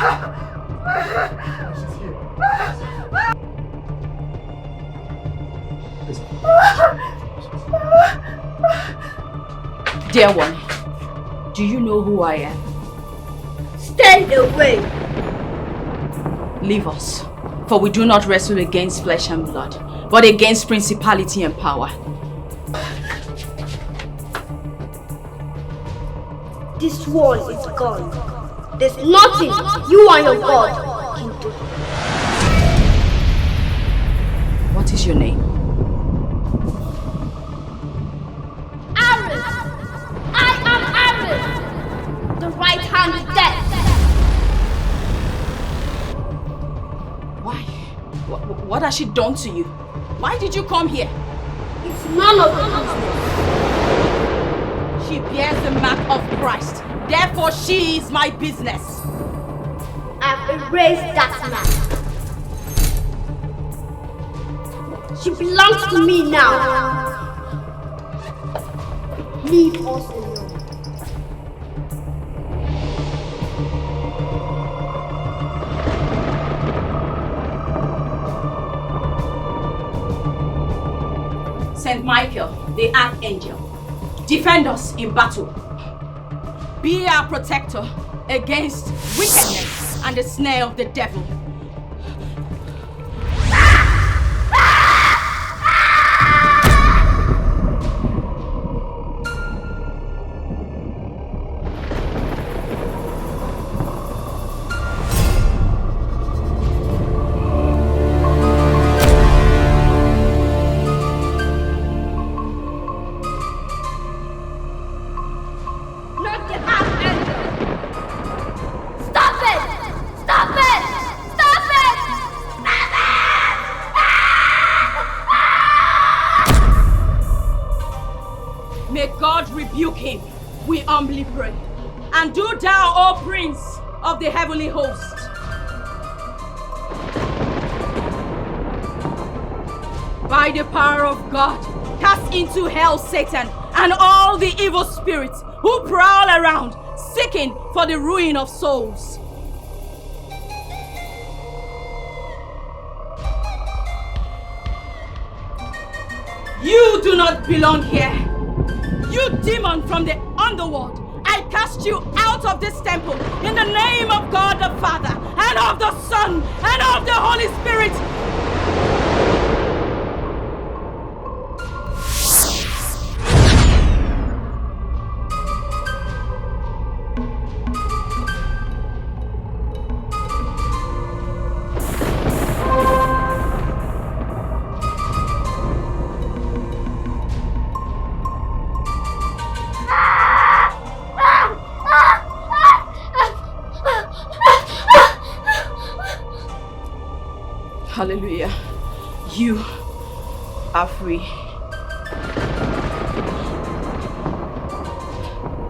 She's here. Dear one, do you know who I am? Stand away! Leave us, for we do not wrestle against flesh and blood, but against principality and power. This one is gone. There's nothing you and your God can do. What is your name? Aris! I am Aris! The right hand is death! Why? What has she done to you? Why did you come here? It's none of your business. She bears the mark of Christ. Therefore, she is my business. I've erased that man. She belongs to me now. Leave us alone. Saint Michael, the Archangel, defend us in battle. Be our protector against wickedness and the snare of the devil. Pray. And do thou, O Prince of the heavenly host, by the power of God, cast into hell Satan and all the evil spirits who prowl around, seeking for the ruin of souls. You do not belong here. You demon from the underworld, I cast you out of this temple in the name of God the Father, and of the Son, and of the Holy Spirit. Hallelujah. You are free.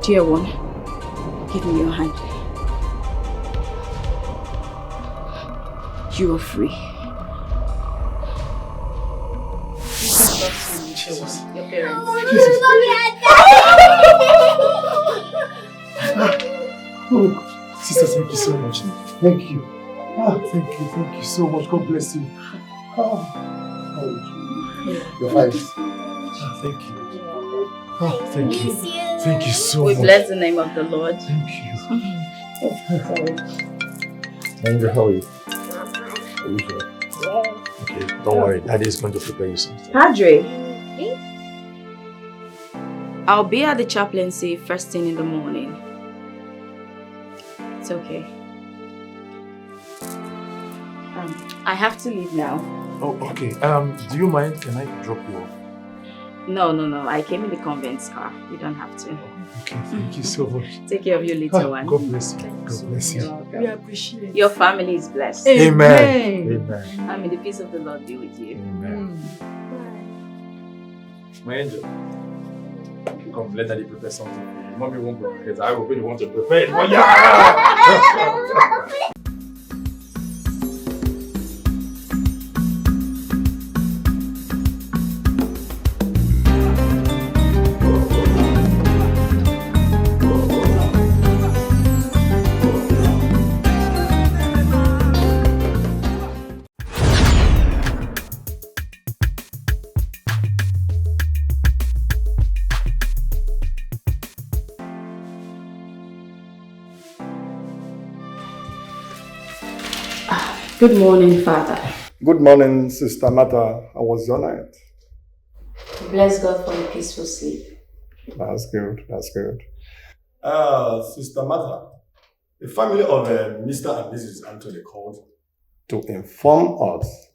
Dear one, give me your hand. You are free. Your parents. Oh, sister, thank you so much. Thank you. Thank you so much. God bless you. You're fine. Thank you. Thank you. Thank you so much. We bless the name of the Lord. Thank you. Angel, how are you? Are you sure? Okay, don't worry. Daddy is going to prepare you something. Padre, I'll be at the chaplaincy first thing in the morning. It's okay. I have to leave now. Oh, okay. Do you mind? Can I drop you off? No. I came in the convent's car. You don't have to. Okay, thank you so much. Take care of your little one. God bless you. God bless you. We appreciate it. Your family is blessed. Amen. May the peace of the Lord be with you. Amen. My angel, come, let Daddy prepare something for you. Mommy won't prepare it. I will really want to prepare it. Oh, yeah! Good morning, Father. Good morning, Sister Martha. How was your night? Bless God for a peaceful sleep. That's good. That's good. Sister Martha, the family of Mr. and Mrs. Anthony called to inform us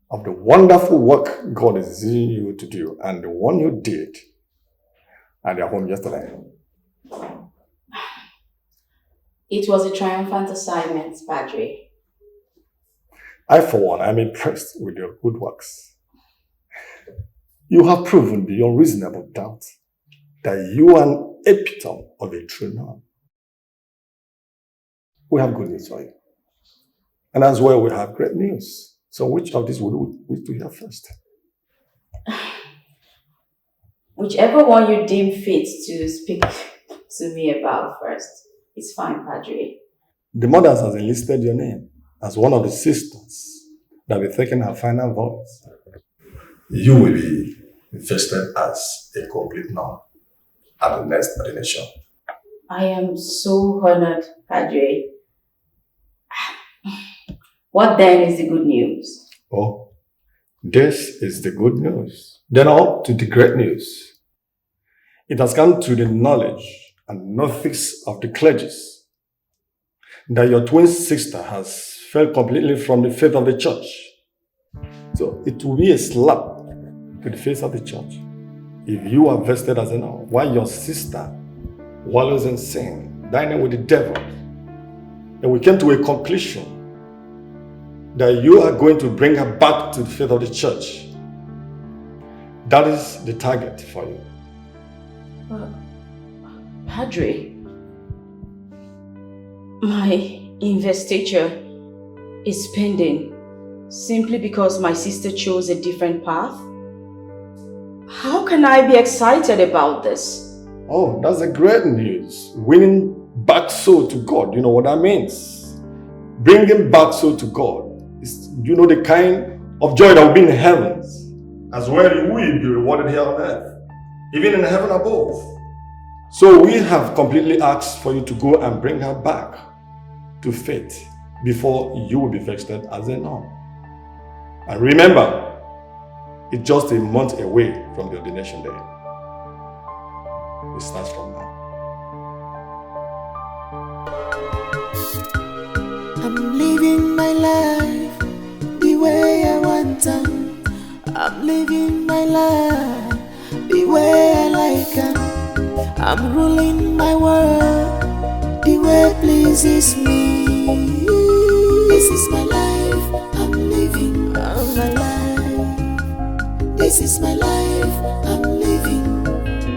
of the wonderful work God is using you to do and the one you did at their home yesterday. It was a triumphant assignment, Padre. I, for one, am impressed with your good works. You have proven beyond reasonable doubt that you are an epitome of a true nun. We have good news for you. And as well, we have great news. So which of these would we wish to hear first? Whichever one you deem fit to speak to me about first. It's fine, Padre. The mothers has enlisted your name as one of the sisters that will be taking her final vows. You will be vested as a complete nun at the next ordination. I am so honored, Padre. What then is the good news? Oh, this is the good news. Then on to the great news. It has come to the knowledge and notice of the clergies that your twin sister has fell completely from the faith of the church. So it will be a slap to the face of the church if you are vested as a nun, while your sister wallows in sin, dining with the devil. And we came to a conclusion that you are going to bring her back to the faith of the church. That is the target for you. Padre, my investiture is pending simply because my sister chose a different path. How can I be excited about this? Oh, that's a great news. Winning back soul to God. You know what that means? Bringing back soul to God is, the kind of joy that will be in the heavens. As well, you will be rewarded here on earth, even in heaven above. So we have completely asked for you to go and bring her back to faith before you will be vested as a nun. And remember, it's just a month away from the ordination day. It starts from now. I'm living my life the way I want to. I'm living my life the way I like it. I'm ruling my world the way pleases me. This is my life, I'm living my life. This is my life, I'm living.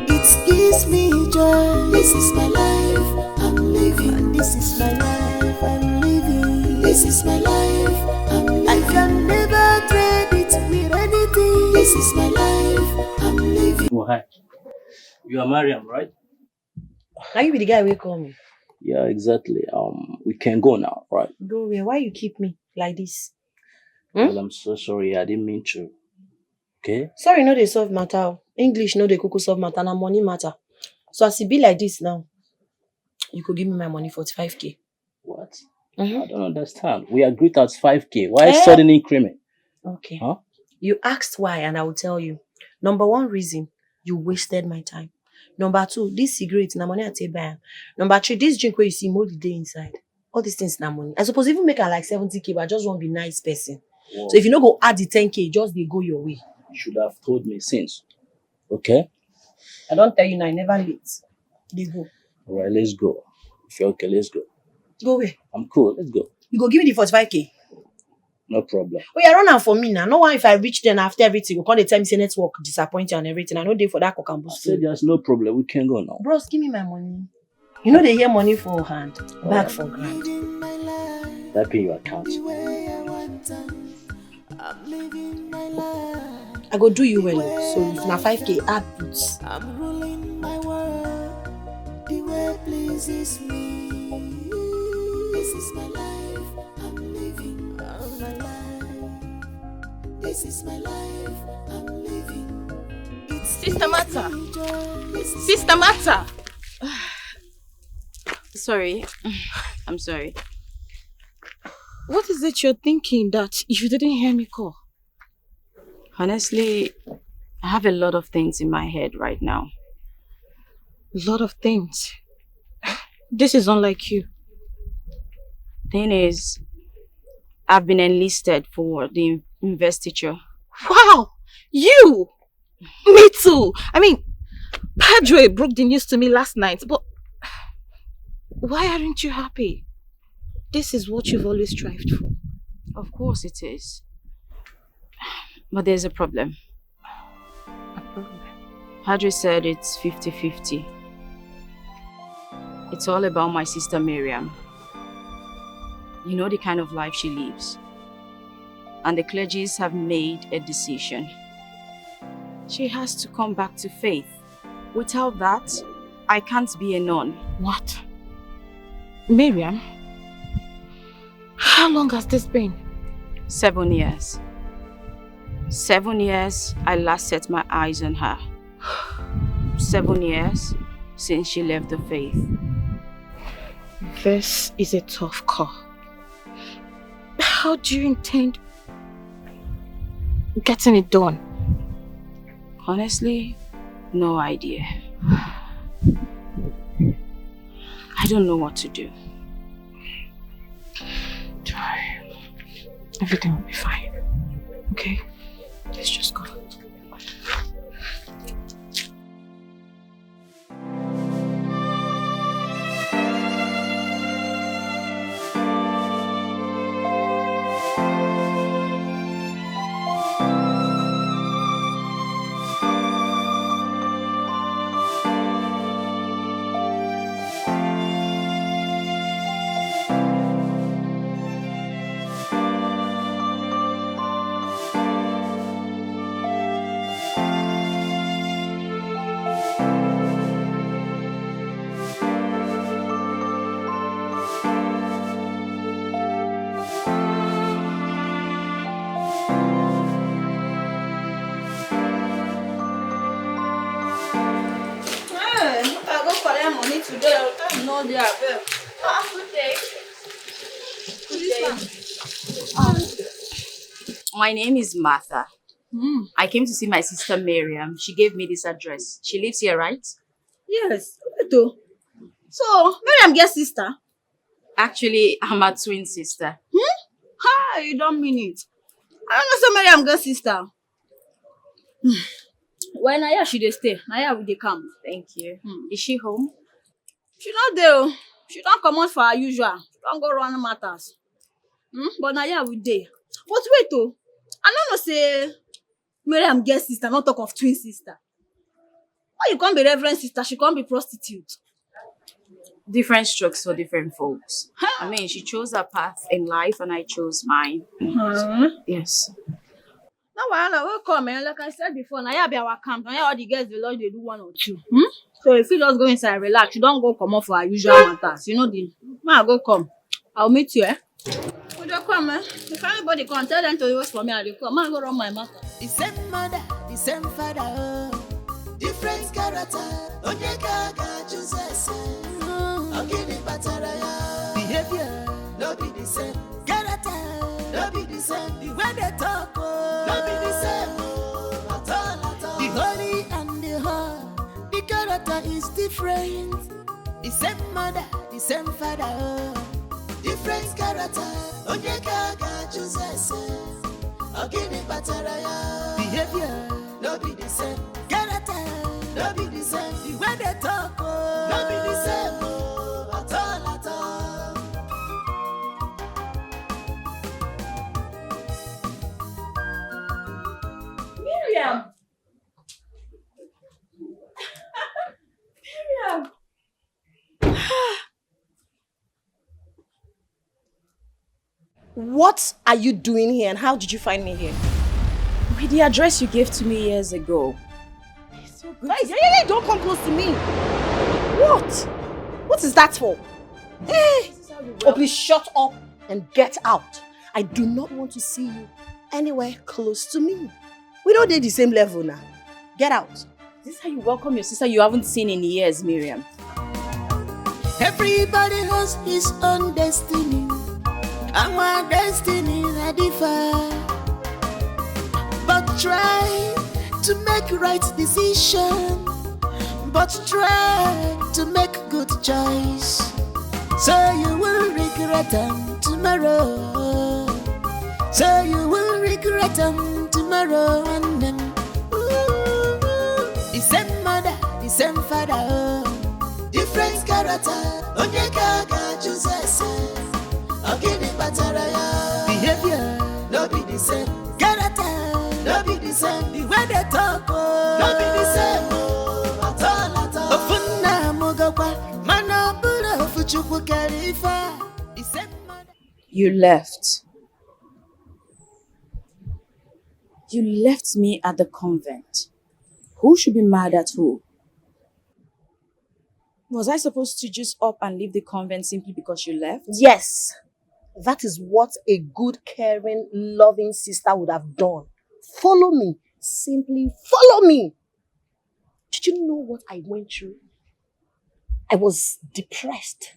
It gives me joy. This is my life, I'm living. This is my life, I'm living. This is my life, I'm living. I can never trade it with anything. This is my life, I'm living. Oh, hi. You are Miriam, right? Now you be the guy who call me. Yeah, exactly. We can go now, right? Go where? Why you keep me like this? Well, I'm so sorry. I didn't mean to. Okay? Sorry, no they solve matter. English no they cook solve matter. Na money matter. So as it be like this now, you could give me my money 45k. What? Mm-hmm. I don't understand. We agreed at 5k. Why sudden increment? Okay. Huh? You asked why, and I will tell you. Number one reason, you wasted my time. Number two, this cigarette, na money I take buy. Number three, this drink where you see mold the day inside. All these things na money. I suppose even make her like 70k, but I just want to be nice person. Whoa. So if you no go add the 10k, just they go your way. You should have told me since. Okay? I don't tell you now, I never late. They go. Alright, let's go. If you're okay, let's go. Go where? I'm cool. Let's go. You go give me the 45k. No problem. Oh, yeah, run out for me now. No one if I reach then after everything, you can't tell me say network disappoint you and everything. I know they for that cock and I boost. said there's no problem. We can go now. Bros, give me my money. You know they hear money for hand, back for grand. That pay your account. I go do you well. So if na 5k, add boots. I'm ruling my world the way pleases me. This is my life, I'm living my life. This is my life, I'm living. It's Sister Martha. Sister Martha. Sorry. I'm sorry. What is it you're thinking that you didn't hear me call? Honestly, I have a lot of things in my head right now. A lot of things. This is unlike you. Thing is, I've been enlisted for the investiture. Wow! You! Me too! I mean, Padre broke the news to me last night, but why aren't you happy? This is what you've always strived for. Of course it is. But there's a problem. A problem? Padre said it's 50-50. It's all about my sister Miriam. You know the kind of life she lives. And the clergies have made a decision. She has to come back to faith. Without that, I can't be a nun. What? Miriam? How long has this been? 7 years. 7 years I last set my eyes on her. 7 years since she left the faith. This is a tough call. How do you intend getting it done? Honestly, no idea. I don't know what to do. Everything will be fine. Okay? Let's just go. My name is Martha. I came to see my sister Miriam. She gave me this address. She lives here, right? Yes. So, Miriam gets sister? Actually, I'm a twin sister. Hi, you don't mean it. I don't know so Miriam gets sister. Well, Naya she dey stay. Naya will dey come. Thank you. Is she home? She not there. She don't come out for her usual. She don't go run matters. But Naya will dey. But wait I don't know say Miriam gets sister, not talk of twin sister. Why you can't be reverend sister? She can't be prostitute. Different strokes for different folks. I mean, she chose her path in life and I chose mine. Yes. Now, welcome, man. Like I said before, Naya be our camp. Naya all the girls the Lord they do 1 or 2. So if you just go inside, relax. You don't go come off for our usual matters. You know the man go come. I'll meet you, Would you come, man? If anybody come, tell them to wait for me and they come. Man, go run my matter. The same mother, the same father, different character. Onyeka chooses. Ogini pataraya. Behavior, no be the same. Character, no be the same. The way they talk, no be the same. At all. The holy and the hard, the character is different. The same mother, the same father, different character. Onyeka chooses. Ogini pataraya. Behavior, no be the same. Character, no be the same. The way they talk, no be the same. At all. Miriam! Miriam! What are you doing here and how did you find me here? With the address you gave to me years ago. It's so good. Hey, don't come close to me. What? What is that for? Hey! Oh, please shut up and get out. I do not want to see you anywhere close to me. We don't date the same level now. Get out. Is this how you welcome your sister you haven't seen in years, Miriam? Everybody has his own destiny. Our destiny is differ, but try to make right decision. But try to make good choice, so you will regret them tomorrow. So you will regret them tomorrow. And then the same mother, the same father, different character. Onye gaga choose. Okay, the battery behavior no be the same. Character no be the same. The way they talk no be the same. You left. You left me at the convent. Who should be mad at who? Was I supposed to just up and leave the convent simply because you left? Yes. That is what a good, caring, loving sister would have done. Follow me. Simply follow me. Did you know what I went through? I was depressed.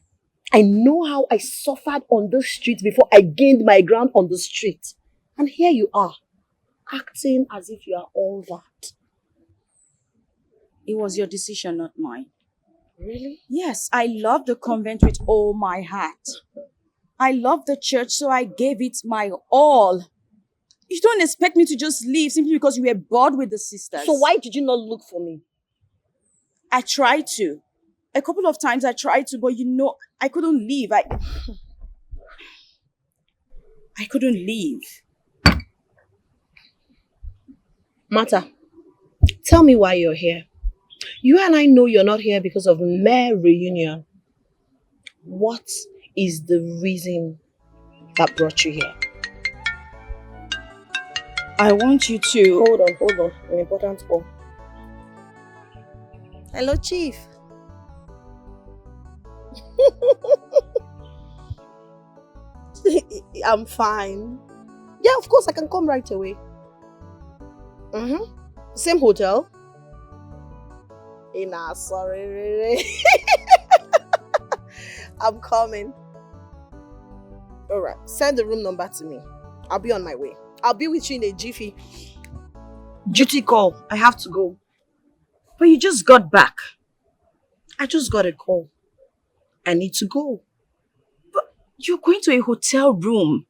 I know how I suffered on the street before I gained my ground on the street. And here you are, acting as if you are all that. It was your decision, not mine. Really? Yes, I love the convent with all my heart. I love the church, so I gave it my all. You don't expect me to just leave simply because you were bored with the sisters. So why did you not look for me? I tried to. A couple of times I tried to, but I couldn't leave. I couldn't leave. Martha, tell me why you're here. You and I know you're not here because of mere reunion. What is the reason that brought you here? I want you to... Hold on. An important call. Hello, Chief. I'm fine. Yeah, of course, I can come right away. Same hotel? Nah, sorry. I'm coming. Alright, send the room number to me. I'll be on my way. I'll be with you in a jiffy. Duty call. I have to go. But you just got back. I just got a call. I need to go. But you're going to a hotel room.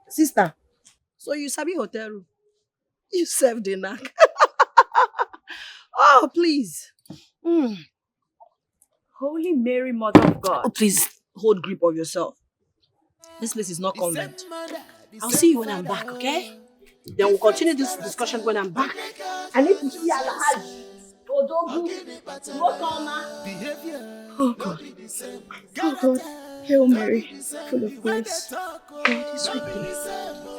Sister, so you sabi hotel room? You serve the knack. Oh, please. Holy Mary, Mother of God. Oh, please, hold grip of yourself. This place is not convent. I'll see you when I'm back, okay? Then we'll continue this discussion when I'm back. I need to see Alhaji. Oh God. Oh God. Hail Mary, full of grace. God is with thee.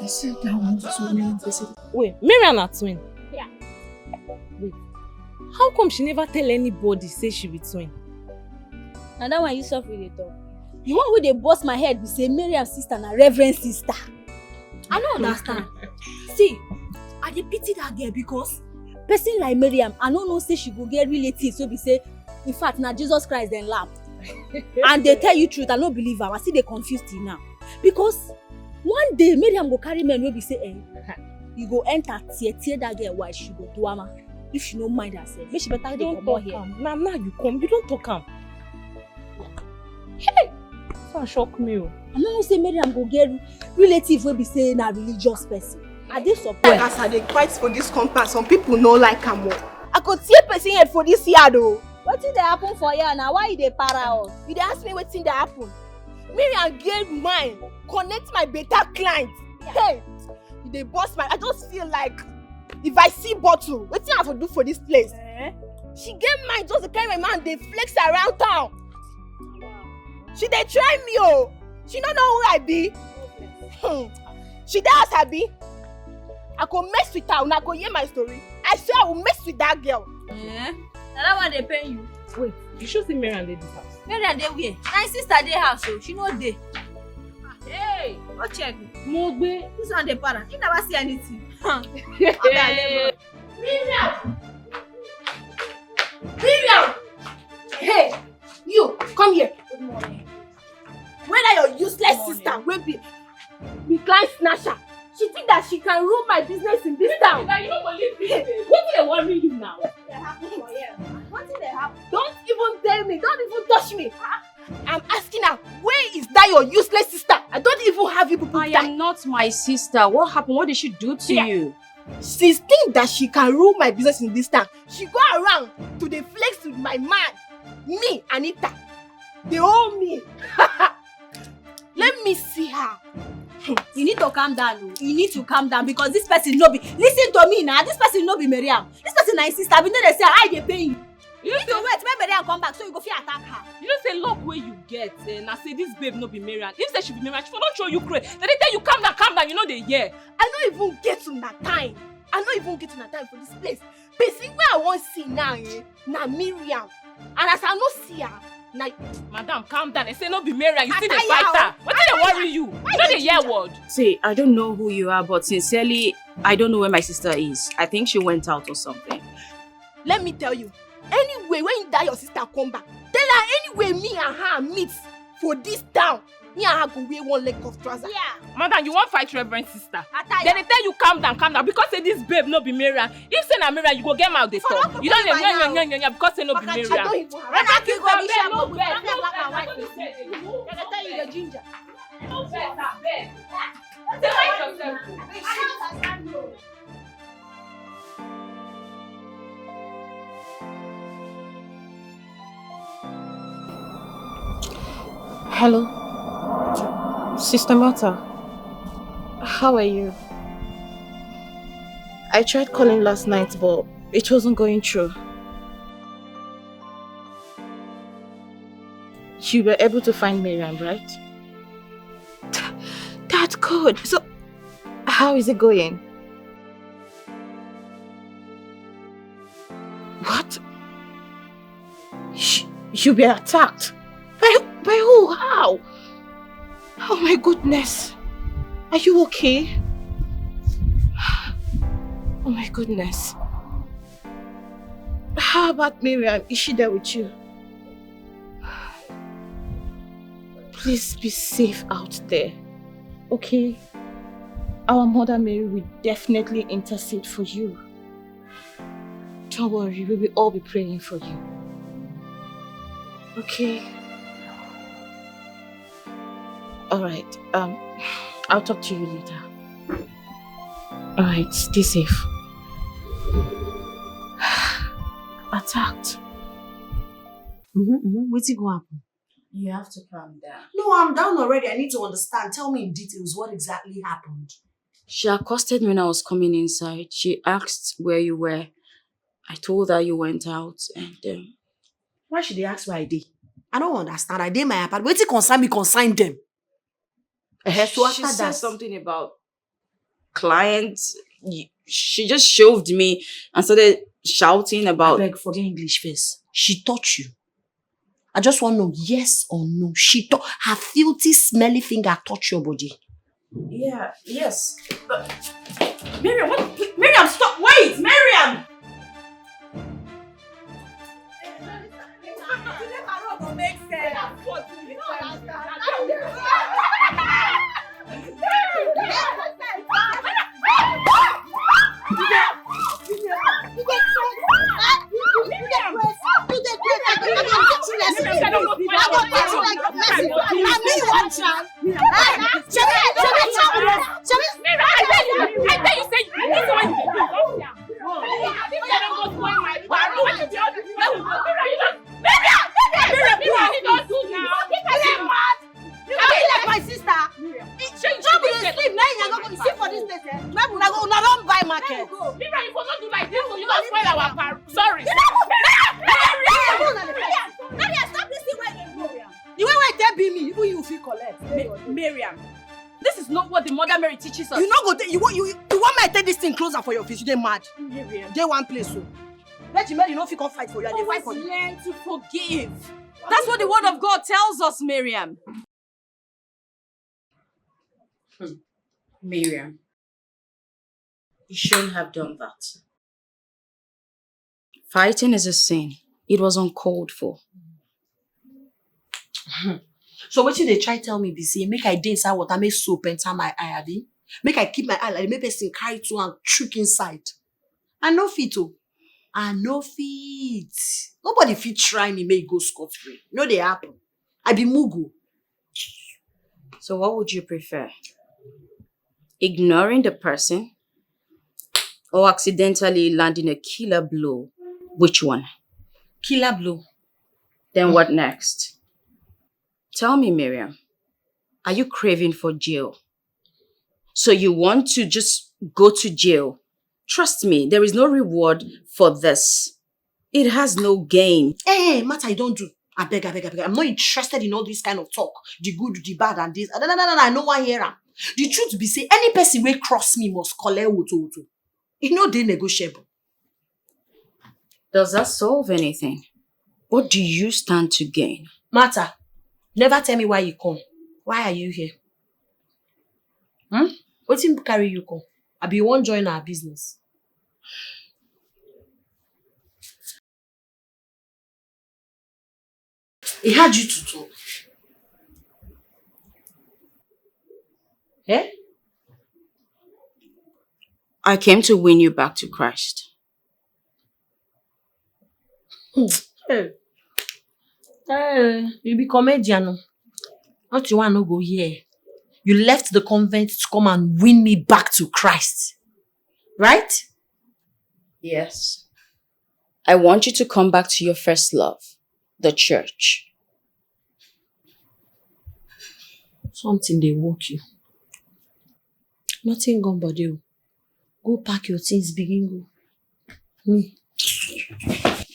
I said that one to women visit. Wait, Miriam are twin? Yeah. Wait. How come she never tell anybody say she be twin? And that one you suffer with the talk. The one who they bust my head be say Miriam's sister and a reverend sister. I don't understand. See, I dey pity that girl because person like Miriam, I don't know say she go get relatives so be say, in fact, na Jesus Christ then laugh. And they tell you truth, I don't believe her. I see they confused you now. Because one day Miriam go carry men will be say, you go enter tear that girl while she go do ama. If she no mind herself, make she better dey come out here. Now you come, you don't talk am. Hey! So shock me. I don't say Miriam go get relative will be say na religious person. I dey surprised. As I dey fight for this compound, some people no like am more. I could tear person head for this year though. Wetin dey happen for here now? Why you dey para us? You dey ask me wetin dey happen? Miriam get mine, connect my better client. Hey, you dey burst my. I just feel like if I see bottle, wetin I have to do for this place? She get mine just to carry my man. Dey flex around town. She dey try me oh. She no know who I be. She dey ask abi. I go mess with her, una go hear my story. I swear I will mess with that girl. Na that one dey pain you. Wait, you should see Miriam dey this house. Miriam dey where? Na him sister dey house o. She no dey. Hey, go check. Mogbe. This one dey para. You never see anything. Miriam! Hey, you come here. Good morning. Whether your useless sister will be client snatcher. She think that she can rule my business in this town. You don't believe me. What do they worry you now? What did they happen? Don't even tell me. Don't even touch me. I'm asking her, where is that your useless sister? I don't even have you people. I am not my sister. What happened? What did she do to you? She thinks that she can rule my business in this town. She go around to the flex with my man. Me, Anita. They owe me. Let me see her. You need to calm down. You need to calm down because this person no be. Listen to me now. This person no be Miriam. This person na his sister. We know they say I dey pay you. You need to wait. Make Miriam come back so you go fit attack her. You know say luck where you get. And I say this babe no be Miriam. If say she be Miriam, she for not show you crazy. Then they tell you calm down. You know they hear. I don't even get to that time. I don't even get to that time for this place. Basically, where I want to see now, na Miriam. And as I no see her, na. Madam, calm down. They say no be Miriam. You see the fighter. What did they worry you? You know they hear word. See, I don't know who you are, but sincerely, I don't know where my sister is. I think she went out or something. Let me tell you. Anyway, when that your sister come back, tell her anyway me and her meet for this town. Me and her go wear one leg of trouser. Yeah. Madam, you want fight Reverend sister? Then they tell you calm down because say this babe no be Miriam. If say na Miriam, you go get mouth dey talk. You don't dey because say no be Miriam. I don't even have. When I give her this shame, no black bed. and white. They tell you the ginger. No bed, na bed. Take yourself. Hello, Sister Martha. How are you? I tried calling last night, but it wasn't going through. You were able to find Miriam, right? That's good. So, how is it going? What? You were attacked? By who? How? Oh my goodness. Are you okay? Oh my goodness. How about Miriam? Is she there with you? Please be safe out there. Okay? Our Mother Mary will definitely intercede for you. Don't worry, we will all be praying for you. Okay? Alright, I'll talk to you later. Alright, stay safe. Attacked. What's it going to happen? You have to calm down. No, I'm down already. I need to understand. Tell me in details what exactly happened. She accosted me when I was coming inside. She asked where you were. I told her you went out and Why should they ask where I did? I don't understand. I did my apartment. Wait till concern me, consign them. So she after said that, something about clients. She just shoved me and started shouting I about... beg, forget English first. She touched you. I just want to know, yes or no. Her filthy, smelly finger touched your body. Yeah, yes. Miriam, what? Miriam, stop! Wait, Miriam! Miriam, this is not what the Mother Mary teaches us. You want me to take this thing closer for your face? You dey mad? Miriam. Dey one place so. Let you know if you can fight for you. They fight for Always you. learn to forgive. That's what the Word of God tells us, Miriam. Miriam, you shouldn't have done that. Fighting is a sin. It was uncalled for. So what they try tell me be say, make I dey inside water, make soap enter my eye, abi? Make I keep my eye like make person carry to and trick inside. I no fit oh. I no fit. Nobody fit try me make go scot-free. No dey happen. I be mugu. So what would you prefer? Ignoring the person or accidentally landing a killer blow? Which one? Killer blow. Then what next? Tell me, Miriam, are you craving for jail? So you want to just go to jail? Trust me, there is no reward for this. It has no gain. Hey, matter, I don't do. I beg. I'm not interested in all this kind of talk. The good, the bad, and this. No, I know why here. The truth be say, any person will cross me must collect woto. You know they negotiable. Does that solve anything? What do you stand to gain? Matter, never tell me why you come. Why are you here? What thing carry you come? I be one join our business. He had you to talk. Eh? I came to win you back to Christ. Hey, you be comedian. Not you want to go here. You left the convent to come and win me back to Christ. Right? Yes. I want you to come back to your first love, the church. Something they woke you. Nothing gone but you. Go pack your things, begin go. Me.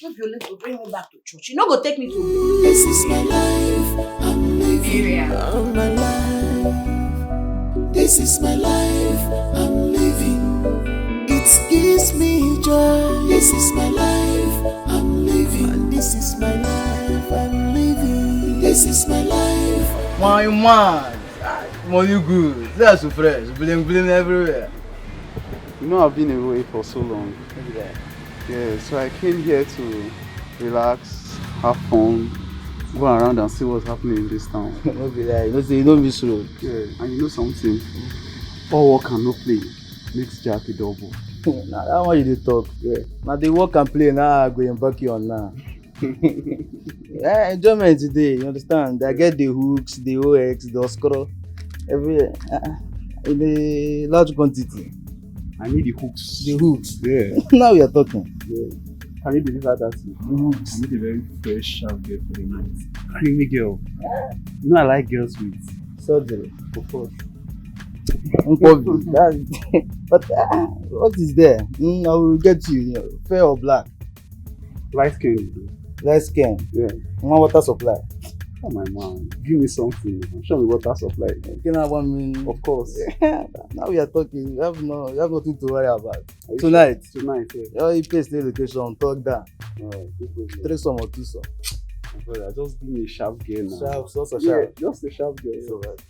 Not your leg to bring me back to church. You not go take me to. This is my life. I'm living Miriam. all my life. This is my life. I'm living. It gives me joy. This is my life. I'm living. And this is my life. I'm living. This is my life. My man, money good. That's so fresh. Bling everywhere. You know I've been away for so long. Yeah, so I came here to relax, have fun, go around and see what's happening in this town. Don't be like, you don't be slow. Yeah, and you know something? All work and no play makes Jack a double. Now that one you dey talk. Yeah. Now they work and play now. I go embark you on now. Yeah, enjoyment today. You understand? I get the hooks, the OX, the Oscuro, everywhere in a large quantity. I need the hooks. The hooks. Yeah. Now we are talking. Yeah. Can you deliver that to me? I need a very fresh, sharp girl for the night. Creamy girl. You know I like girls with surgery. Of course. But what is there? I will get you, fair or black? Light skin. Light skin? Yeah. Water supply? Oh my man, give me something. Show me water supply. Can I want me? Of course. Now we are talking. You have nothing to worry about. Tonight, yeah. You pay stay location, talk that. Three some or two some. Brother, just give me a sharp girl now. Sharp. Yeah, just a sharp girl. So right.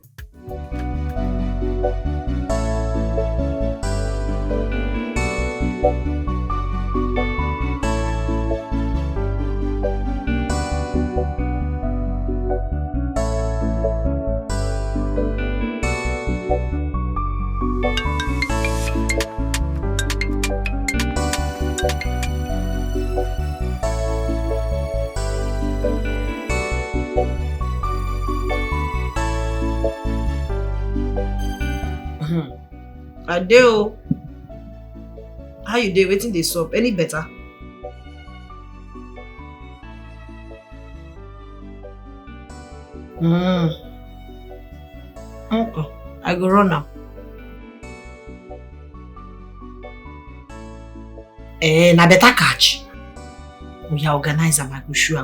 I do. How you dey? Waiting dey sup? Any better? Okay. I go run now. Na better catch. We are organize am. I go show.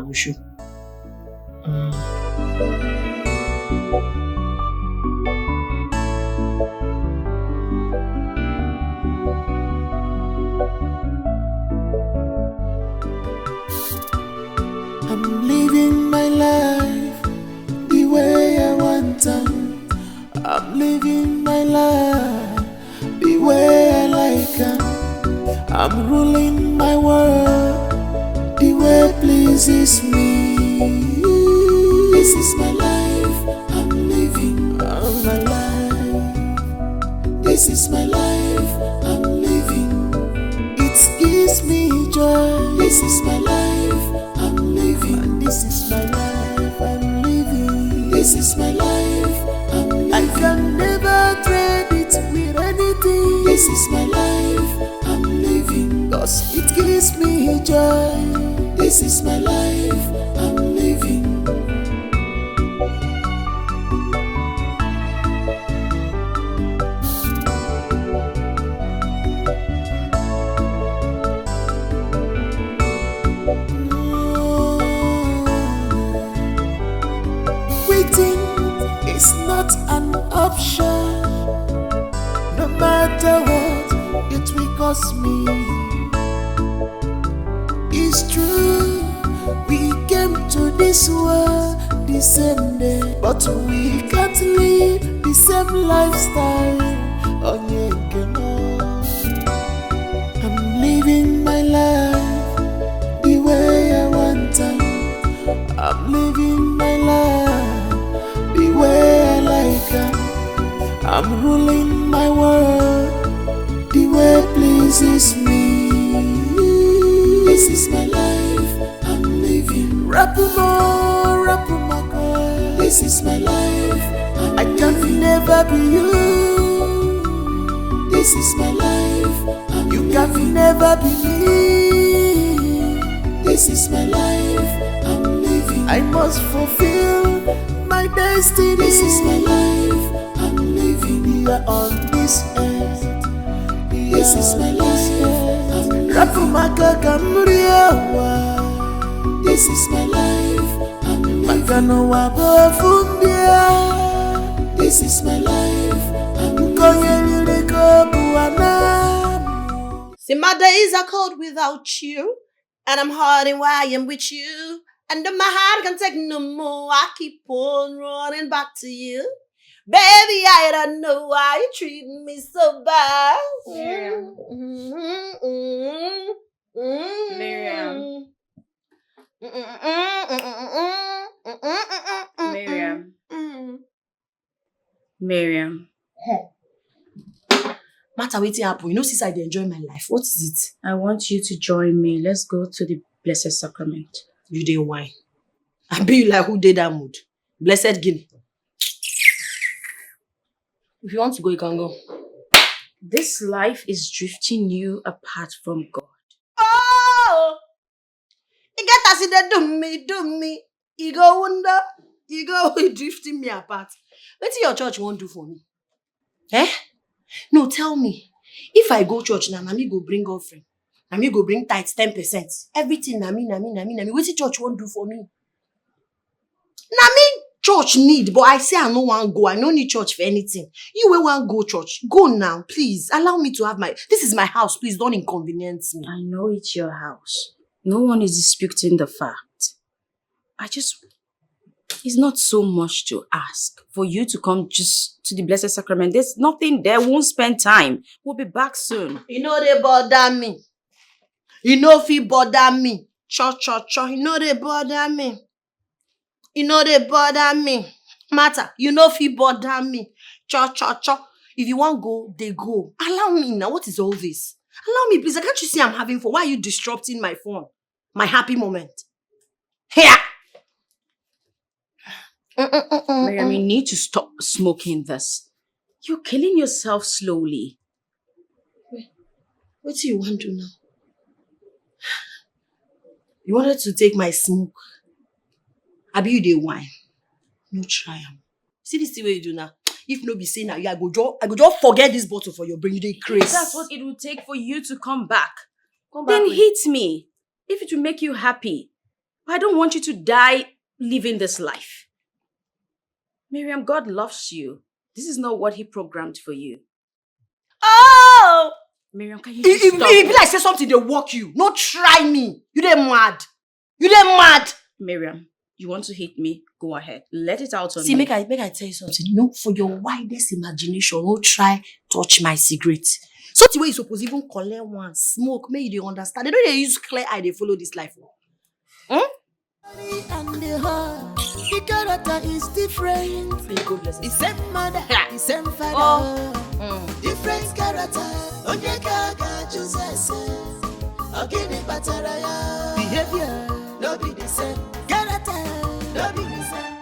I'm living my life the way I want to. I'm living my life the way I like it. I'm ruling my world the way pleases me. This is my life. This is my life, I'm living. This is my life, I'm living. This is my life, I'm living. I can never trade it with anything. This is my life, I'm living. Cause it gives me joy. This is my life, I'm living. Waiting is not an option. No matter what it will cost me. It's true, we came to this world the same day, but we can't live the same lifestyle. I'm living my life the way I want to. I'm living my life the way I like it. I'm ruling my world the way pleases me. This is my life, I'm living. Rapuma, girl. This is my life, I can never be you. This is my life, you can never be me. This is my life, I'm living. I must fulfill my destiny. This is my life, I'm living. Here on this earth. This is my life, I'm living. This is my life, I'm living. This is my life, I'm living. See, my days are cold without you, and I'm hurting while I'm with you. And my heart can take no more. I keep on running back to you. Baby, I don't know why you treat me so bad. Miriam. Miriam. Miriam. Miriam. Matter waiting happen. You know, since I enjoy my life, what is it? I want you to join me. Let's go to the Blessed Sacrament. You did wine. I be like who did that mood? Blessed Guinea. If you want to go, you can go. This life is drifting you apart from God. Oh! You get to see that do me. You go wonder. You go drifting me apart. What your church won't do for me? Eh? No, tell me. If I go church now, Nami go bring offering. Nami go bring tithes 10%. Everything Nami. What the church won't do for me? Nami church need, but I say I no want go. I no need church for anything. You will want go church. Go now, please. Allow me to have this is my house. Please don't inconvenience me. I know it's your house. No one is disputing the fact. It's not so much to ask for you to come just to the Blessed Sacrament. There's nothing there. Won't spend time. We'll be back soon. You know they bother me. You know if you bother me. Cho. You know they bother me. You know they bother me. Matter. You know if you bother me. Cho. If you want go, they go. Allow me now. What is all this? Allow me, please. Can't you see I'm having fun? Why are you disrupting my fun? My happy moment. Here. Miriam, you need to stop smoking this. You're killing yourself slowly. Wait, what do you want to do now? You wanted to take my smoke. I be you the wine. No try am. See this the way you do now. If no be saying now, I go just forget this bottle for your brain. You dey crazy. If that's what it will take for you to come back. Then hit me. If it will make you happy. I don't want you to die living this life. Miriam, God loves you. This is not what He programmed for you. Oh! Miriam, can you just stop? If I say something, they walk you. No try me. You dey mad. Miriam, you want to hit me? Go ahead. Let it out on me. See, make I tell you something. No, for your widest imagination, no try touch my cigarette. So the way you suppose even collect one, smoke, make you understand. They know they use clear eye, they follow this life. And the heart, the character is different. The same mother, the same father. Different character. Ogini Bataraya. Behavior, no be the same. Character, no be the same.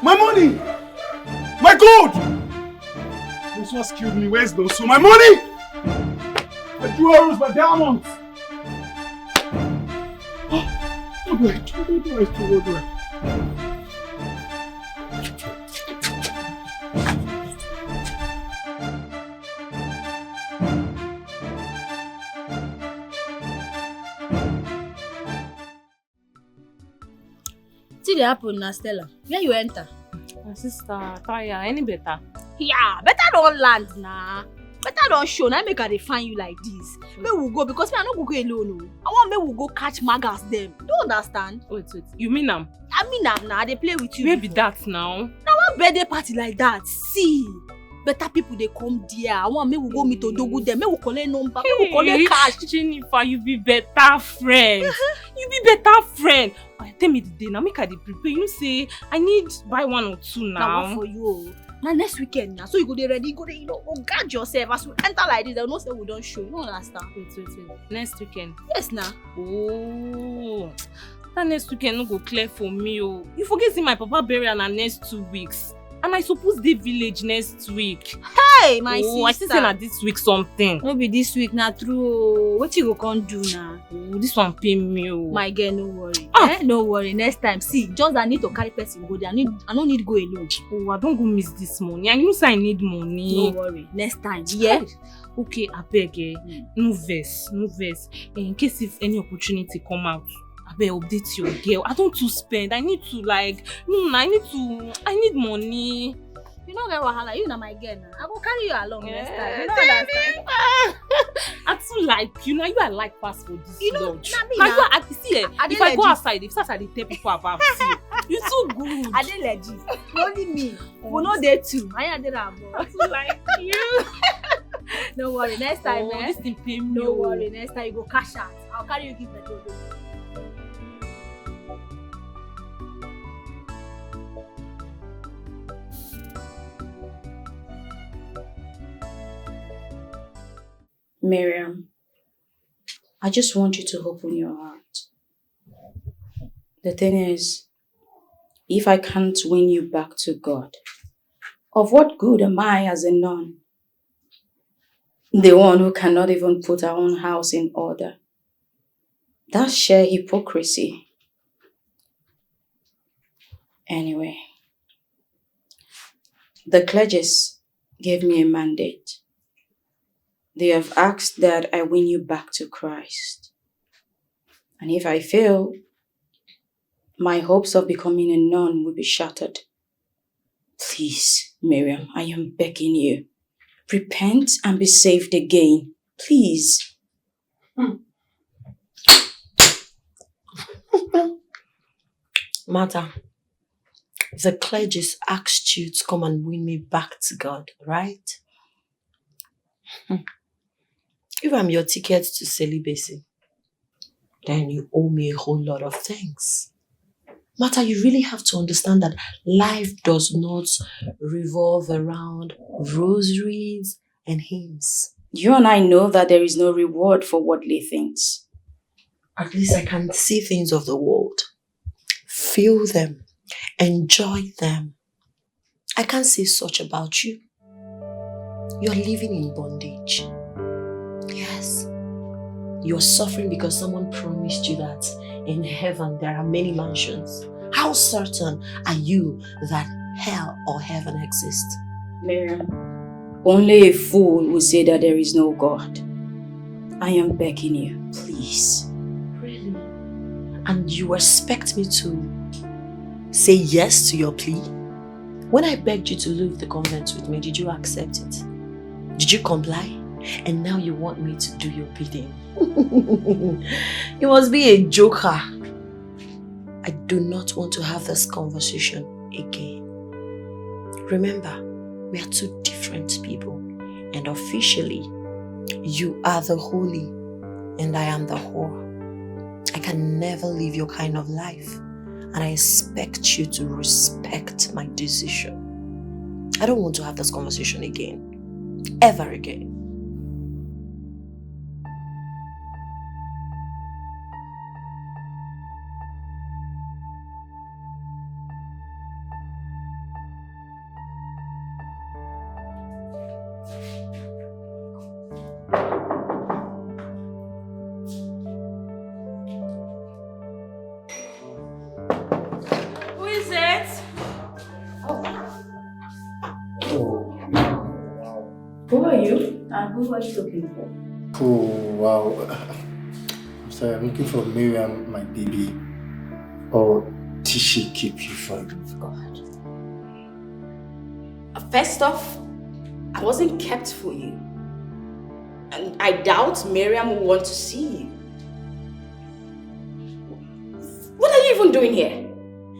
My money! My gold! Those ones killed me. Where's those? So my money! My jewels, my diamonds! What do I do? What do I do? What do I do? See the happen na Stella. Where you enter? My sister, tire, any better? Yeah, better don't land na. Better don't show. Now make I dey find you like this. Where we go because me I no go alone. Oh. I want me we go catch magas them. Don't understand? Wait. You mean am? I mean am na. They play with you. Where be that now? Now one birthday party like that. See. Better people they come there. I want me we go meet Odogu them. Me we collect number. Me we collect cash. Jennifer, you be better friend. You be better friend. Tell me the day now. Make I dey prepare. You know say I need buy 1 or 2 now. Now one for you. Now next weekend now. So you go there ready. Go there. You know, guard yourself. As we enter like this, they'll not say we don't show. You don't understand. Wait. Next weekend. Yes now. Oh. That next weekend no go clear for me. Oh. You forget see my papa burial na next 2 weeks. And I suppose dey village next week. Hey, my sister. I still say na this week something. No be this week, na true. What you go come do now? Oh, this one pay me. Oh. My girl, no worry. No worry. Next time, see, just I need to carry person go there. I don't need to go alone. Oh, I don't go miss this money. And you know say I need money. No worry. Next time, yeah. Okay, I beg. No verse. In case if any opportunity come out, I better update your girl. I don't to spend. I need to I need money. You know get wahala. You na my girl now. I go carry you along next time. You know understand? I too like you. Now you are like pass for this. You know, lodge. na me Now na. you are see if I go outside, if I dey tell people about you, you too good. I dey legit. Only me. We no dey too. I dey am. I too like you. No worry. Next time, this thing pay me. No worry. Next time you go cash out. I'll carry you give petrol. Miriam, I just want you to open your heart. The thing is, if I can't win you back to God, of what good am I as a nun? The one who cannot even put our own house in order. That's sheer hypocrisy. Anyway, the clergies gave me a mandate. They have asked that I win you back to Christ. And if I fail, my hopes of becoming a nun will be shattered. Please, Miriam, I am begging you. Repent and be saved again. Please. Martha, the clergies asked you to come and win me back to God, right? If I'm your ticket to celibacy, then you owe me a whole lot of things. Martha, you really have to understand that life does not revolve around rosaries and hymns. You and I know that there is no reward for worldly things. At least I can see things of the world, feel them, enjoy them. I can't say such about you. You're living in bondage. Yes. You're suffering because someone promised you that in heaven there are many mansions. How certain are you that hell or heaven exist? Miriam, only a fool will say that there is no God. I am begging you, please. Really? And you expect me to say yes to your plea? When I begged you to leave the convent with me, did you accept it? Did you comply? And now you want me to do your bidding. You must be a joker. I do not want to have this conversation again. Remember, we are two different people. said officially, you are the holy and I am the whore. I can never live your kind of life, and I expect you to respect my decision. I don't want to have this conversation again. Ever again. Who are you? And who are you looking for? Oh, wow. I'm sorry, I'm looking for Miriam, my baby. Or did she keep you from God. First off, I wasn't kept for you. And I doubt Miriam will want to see you. What are you even doing here?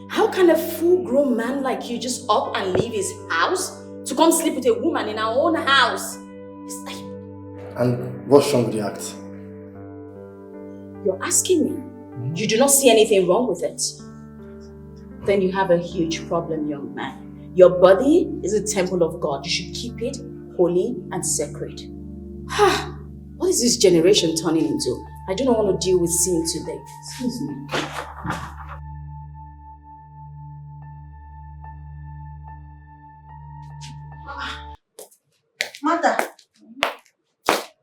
How can a full-grown man like you just up and leave his house to come sleep with a woman in our own house? It's like... And what's wrong with the act? You're asking me? You do not see anything wrong with it? Then you have a huge problem, young man. Your body is a temple of God. You should keep it holy and sacred. What is this generation turning into? I do not want to deal with sin today. Excuse me. Mother,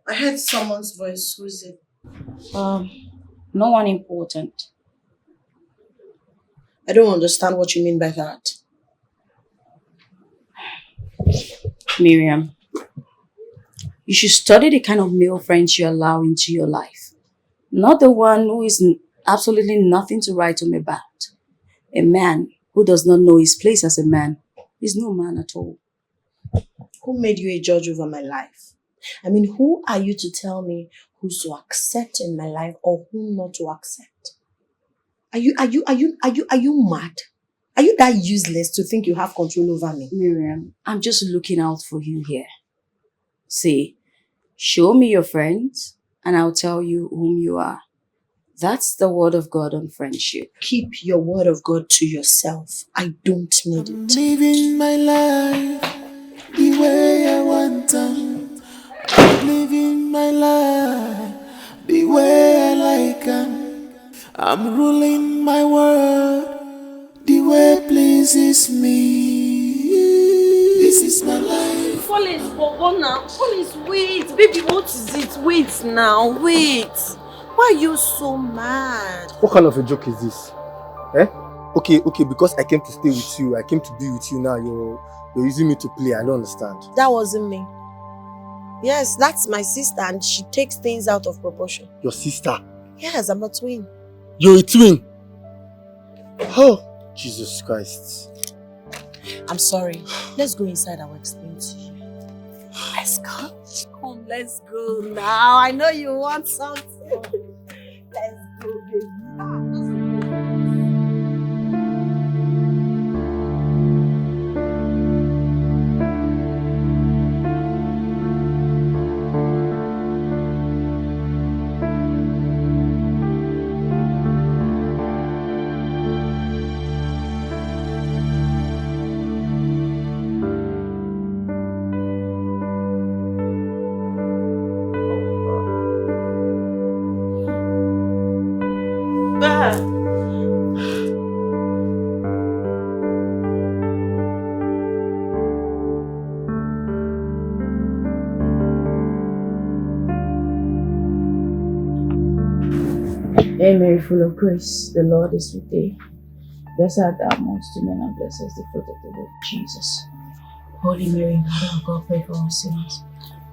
I heard someone's voice. Who is it? No one important. I don't understand what you mean by that. Miriam, you should study the kind of male friends you allow into your life. Not the one who is absolutely nothing to write home about. A man who does not know his place as a man is no man at all. Who made you a judge over my life? I mean, who are you to tell me who's to accept in my life or whom not to accept? Are you mad? Are you that useless to think you have control over me? Miriam, I'm just looking out for you here. See, show me your friends and I'll tell you whom you are. That's the word of God on friendship. Keep your word of God to yourself. I don't need it. Living my life the way I want to. I'm living my life the way I like it. I'm ruling my world the way pleases me. This is my life. Police, now. Police, wait. Baby, what is it? Wait now, wait. Why are you so mad? What kind of a joke is this? Eh? Okay, because I came to stay with you, I came to be with you now, you're using me to play, I don't understand. That wasn't me. Yes, that's my sister and she takes things out of proportion. Your sister? Yes, I'm a twin. You're a twin? Oh, Jesus Christ. I'm sorry. Let's go inside, I'll explain to you. Let's go. Come, let's go now. I know you want something. Let's go, baby. Hail Mary, full of grace, the Lord is with thee. Blessed art thou amongst women, and blessed is the fruit of the womb, Jesus. Holy Mary, Mother of God, pray for us sinners,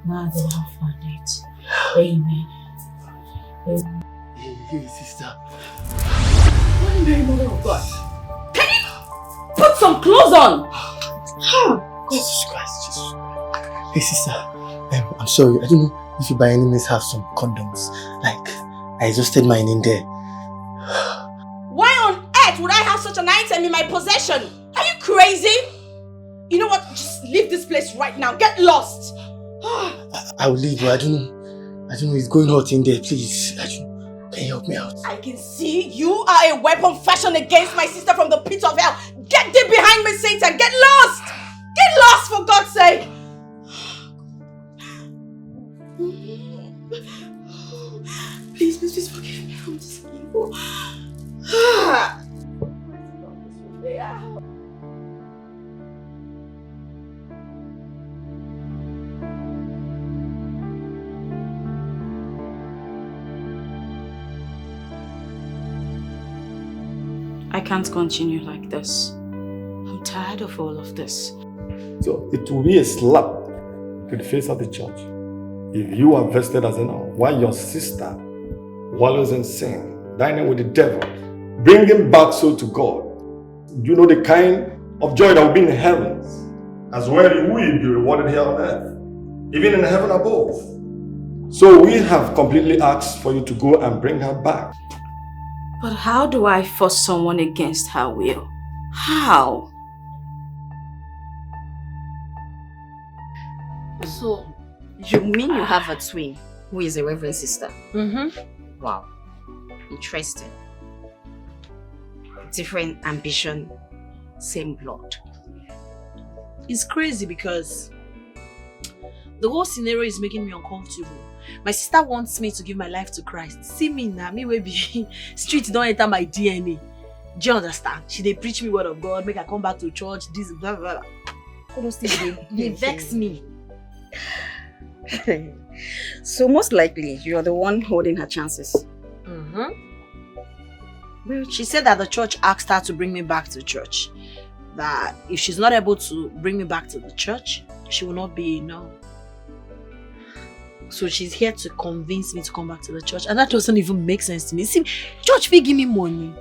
now at the hour of our death. Amen. Hey, sister. Holy Mary, Mother of God, can you put some clothes on? Jesus Christ. Hey, sister. I'm sorry, I don't know if you by any means have some condoms. Like, I adjusted mine in there. Why on earth would I have such an item in my possession? Are you crazy? You know what? Just leave this place right now. Get lost. I will leave, but I don't know. It's going hot in there. Please, can you help me out? I can see you are a weapon fashioned against my sister from the pit of hell. Get thee behind me, Satan. Get lost. Get lost for God's sake. Please forgive me from this evil. I can't continue like this. I'm tired of all of this. So it will be a slap to the face of the church if you are vested as a nun while your sister wallows in sin, dining with the devil, bringing back soul to God. You know the kind of joy that will be in the heavens, as well you will be rewarded here on earth, even in heaven above. So we have completely asked for you to go and bring her back. But how do I force someone against her will? How? So, you mean you have a twin who is a reverend sister? Mm-hmm. Wow. Interesting. Different ambition, same blood. It's crazy because the whole scenario is making me uncomfortable. My sister wants me to give my life to Christ. See me now, me will be street don't enter my DNA. Do you understand? She dey preach me word of God, make her come back to church, this blah blah blah. All those things they vex me. So most likely you're the one holding her chances. Mm-hmm. Well, she said that the church asked her to bring me back to church. That if she's not able to bring me back to the church, she will not be a nun. So she's here to convince me to come back to the church. And that doesn't even make sense to me. See, church will give me money.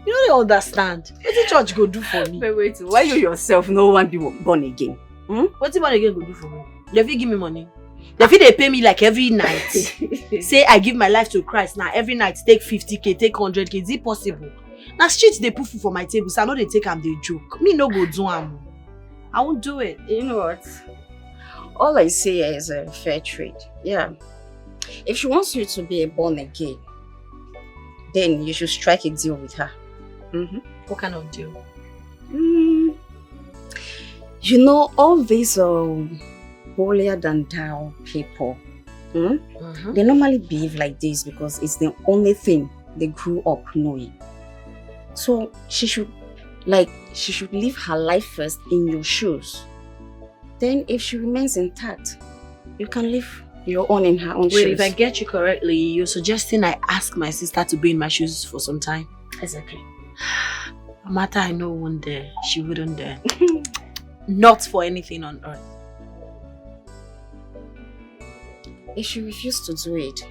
You know they understand. What the church go do for me? But wait, why you yourself no one be born again? What the born again go do for me? They will give me money. They pay me like every night. Say I give my life to Christ now. Every night take 50k, take 100k. Is it possible? Now streets they put food for my table. So I know they take them, they joke. Me no go do am. I won't do it. You know what? All I say is a fair trade. Yeah. If she wants you to be a born again, then you should strike a deal with her. Mm-hmm. What kind of deal? You know, all these holier than thou people, they normally behave like this because it's the only thing they grew up knowing. So she should live her life first in your shoes. Then if she remains intact, you can live your own in her own shoes. Wait, if I get you correctly, you're suggesting I ask my sister to be in my shoes for some time? Exactly. No matter I know one day, she wouldn't dare. Not for anything on earth. If she refuses to do it,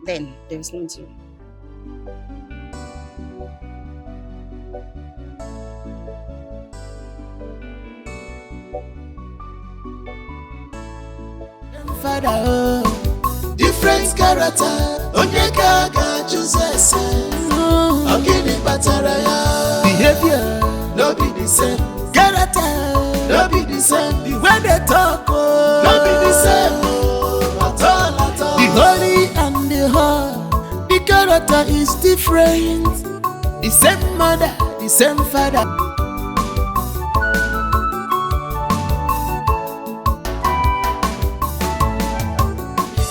then there is no deal. Father, different character, Onyeka ga Joseph. Ogini Bataraya, behavior, no be the same. Character, no be the same. The way they talk, no be the same. At all. The holy and the hard, the character is different. The same mother, the same father.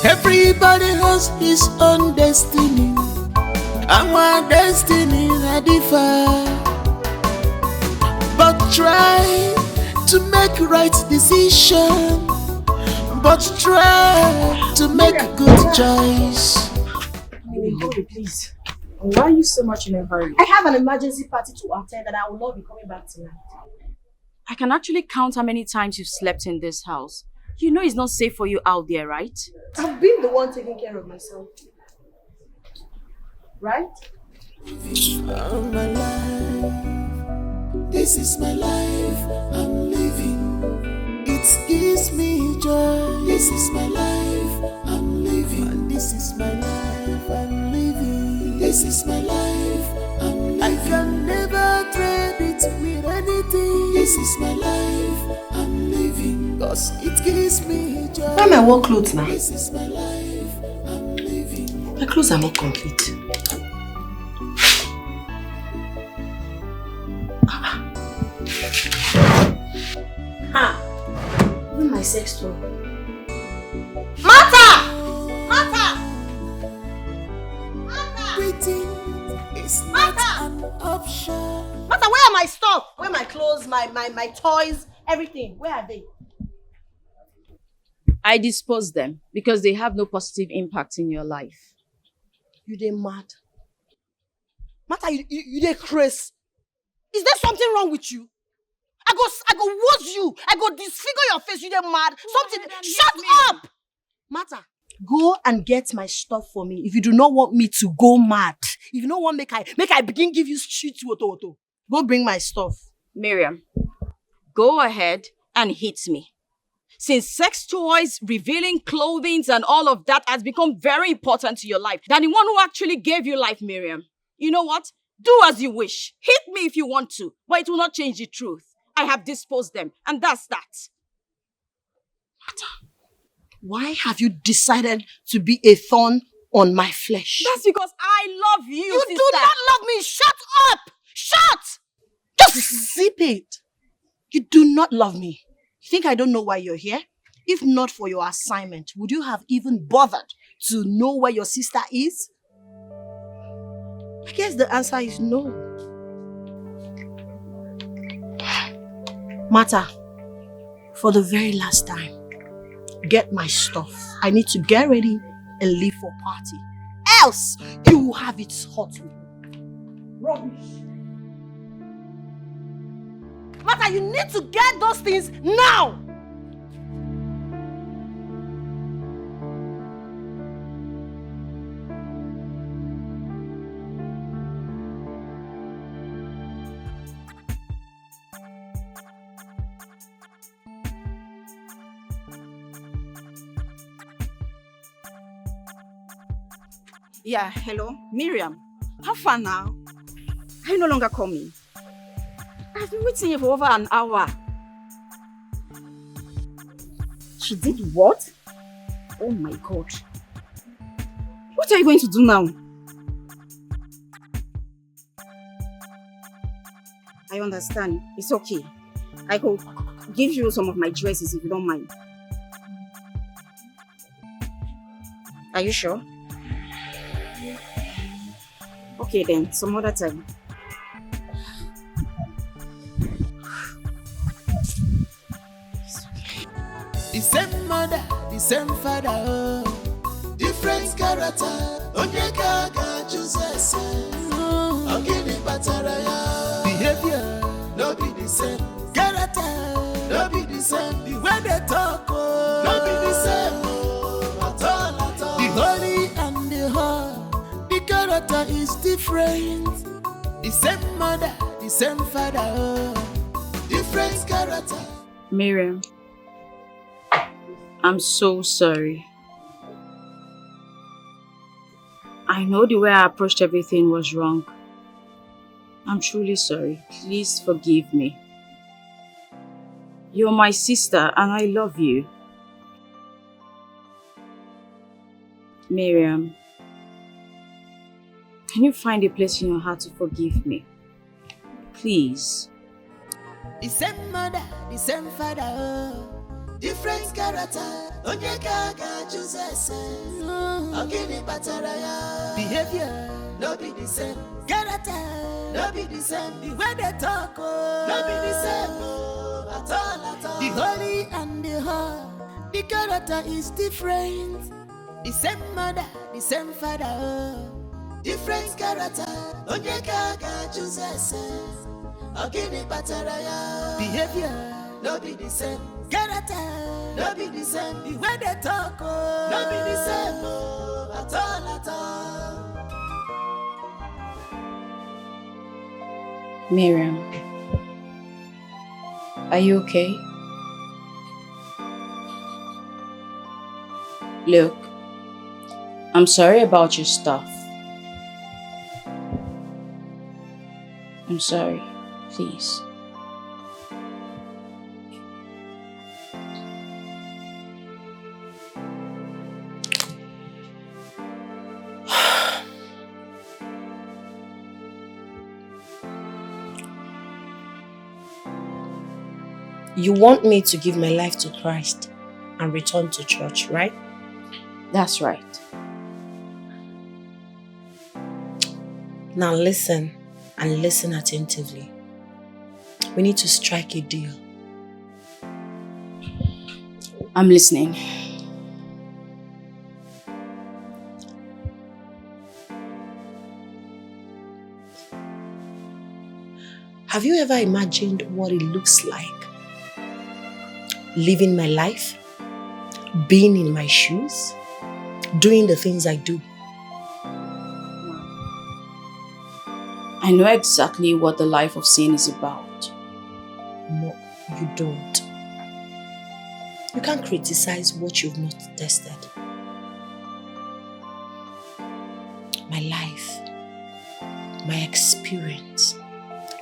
Everybody has his own destiny. Our destiny is different. But try to make right decision. But try to make good choice. Please. Why are you so much in a hurry? I have an emergency party to attend and I will not be coming back tonight. I can actually count how many times you've slept in this house. You know it's not safe for you out there, right? I've been the one taking care of myself. Right? My life, this is my life, I'm living. It gives me joy. This is my life, I'm living. And this is my life, I'm living. This is my life, I'm living. I can never trade it with anything. This is my life, I'm living. 'cause it gives me joy. Where are my work clothes now? This is my life, I'm living. My clothes are not complete. Even my sex toy. Martha! Quitting is not an option. Martha, where are my stuff? Where are my clothes, my toys, everything? Where are they? I dispose them because they have no positive impact in your life. You dey mad? Martha, you dey crazy? Is there something wrong with you? I go watch you. I go disfigure your face. You dey mad? Something. Shut up! Martha, go and get my stuff for me. If you do not want me to go mad, if you don't want make I begin give you street woto, go bring my stuff. Miriam, go ahead and hit me. Since sex toys, revealing clothing, and all of that has become very important to your life than the one who actually gave you life, Miriam. You know what? Do as you wish. Hit me if you want to, but it will not change the truth. I have disposed them, and that's that. Why have you decided to be a thorn on my flesh? That's because I love you, You sister. do not love me. Shut up! Shut! Just zip it. You do not love me. You think I don't know why you're here? If not for your assignment, would you have even bothered to know where your sister is? I guess the answer is no. Martha, for the very last time, get my stuff. I need to get ready and leave for party. Else, you will have it hot with me. Rubbish. Martha, you need to get those things now. Yeah, hello, Miriam. How far now? Are you no longer coming? I've been waiting here for over an hour. She did what? Oh my God. What are you going to do now? I understand. It's okay. I could give you some of my dresses if you don't mind. Are you sure? Okay then, some other time. The same mother, the same father, oh. Different character. Onyeka ga choose. Ogini bataraya. Behavior, no be the same. Character, no be the same. The way they talk, oh, no be the same. Oh, at all. The holy and the hard, the character is different. The same mother, the same father, oh. Different character. Miriam, I'm so sorry. I know the way I approached everything was wrong. I'm truly sorry. Please forgive me. You're my sister and I love you. Miriam, can you find a place in your heart to forgive me? Please. The same mother, the same father, oh. Different character. Onyeka ga choose. Ogini bataraya. Behavior, no be the same. Character, no be the same. The way they talk, oh, no be the same. Oh, at all. The holy and the hard, the character is different. The same mother, the same father, oh. Different character. Onyeka ga choose. Ogini bataraya. Behavior, no be the same. Character, no be the same. The way they talk, oh, no be the same. Oh, at all. Miriam, are you okay? Look, I'm sorry about your stuff. I'm sorry, please. You want me to give my life to Christ and return to church, right? That's right. Now listen, and listen attentively. We need to strike a deal. I'm listening. Have you ever imagined what it looks like? Living my life, being in my shoes, doing the things I do. I know exactly what the life of sin is about. No, you don't. You can't criticize what you've not tested. My life, my experience,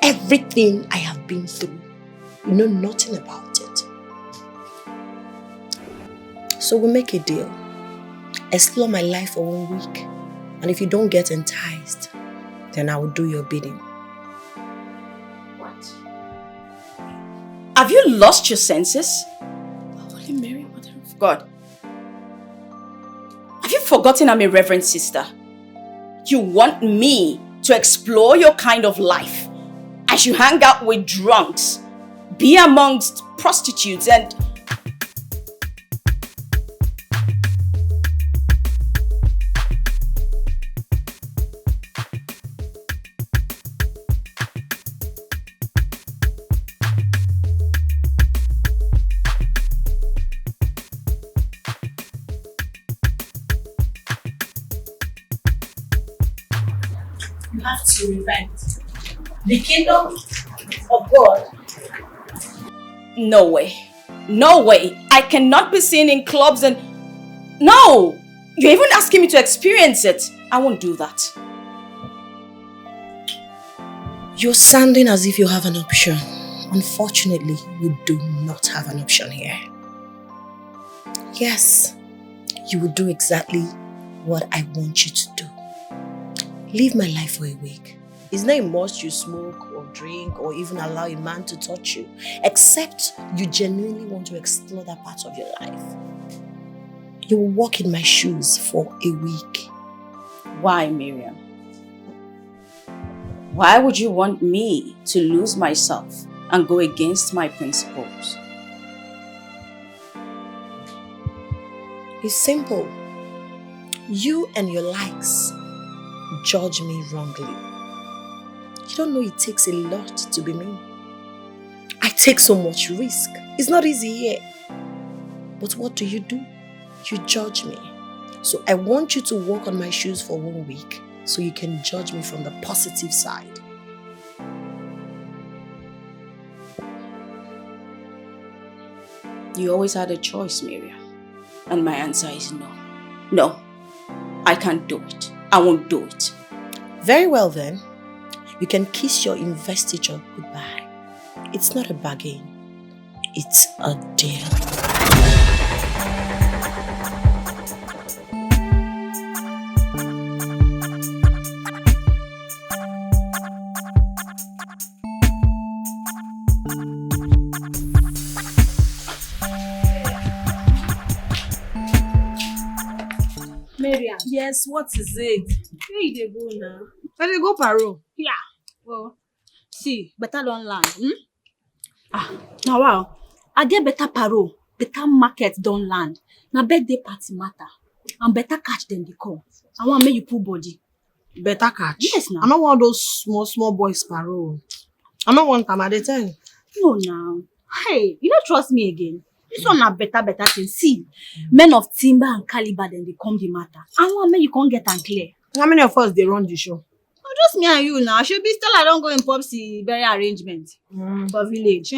everything I have been through, you know nothing about it. So we'll make a deal. Explore my life for 1 week, and if you don't get enticed, then I will do your bidding. What? Have you lost your senses? Holy Mary, Mother of God. Have you forgotten I'm a reverend sister? You want me to explore your kind of life as you hang out with drunks, be amongst prostitutes and... You have to repent. The kingdom of God. No way. No way. I cannot be seen in clubs and... No! You're even asking me to experience it. I won't do that. You're sounding as if you have an option. Unfortunately, you do not have an option here. Yes, you will do exactly what I want you to do. Live my life for a week. It's not a must you smoke or drink or even allow a man to touch you, except you genuinely want to explore that part of your life. You will walk in my shoes for a week. Why, Miriam? Why would you want me to lose myself and go against my principles? It's simple. You and your likes judge me wrongly. You don't know it takes a lot to be me. I take so much risk. It's not easy here. But what do? You judge me. So I want you to walk on my shoes for 1 week so you can judge me from the positive side. You always had a choice, Miriam. And my answer is no. No, I can't do it. I won't do it. Very well then. You can kiss your investiture goodbye. It's not a bargain. It's a deal. Miriam. Yes, what is it? Where you dey go now? I dey go paro. Yeah. Well, see, better don land. Now wow. I get better paro, better market don land. Na birthday party matter. And better catch dem dey come. I want make you pull body. Better catch? Yes, now. I don't want those small boys paro. I don't want them, I dey tell you. No, now. Hey, you don't trust me again. This one na better thing. See, men of timber and caliber then they come the matter. I want make you can't get and clear. How many of us they run the show? Oh, just me and you now. Should be still I don't go in Popsy burial arrangement for village.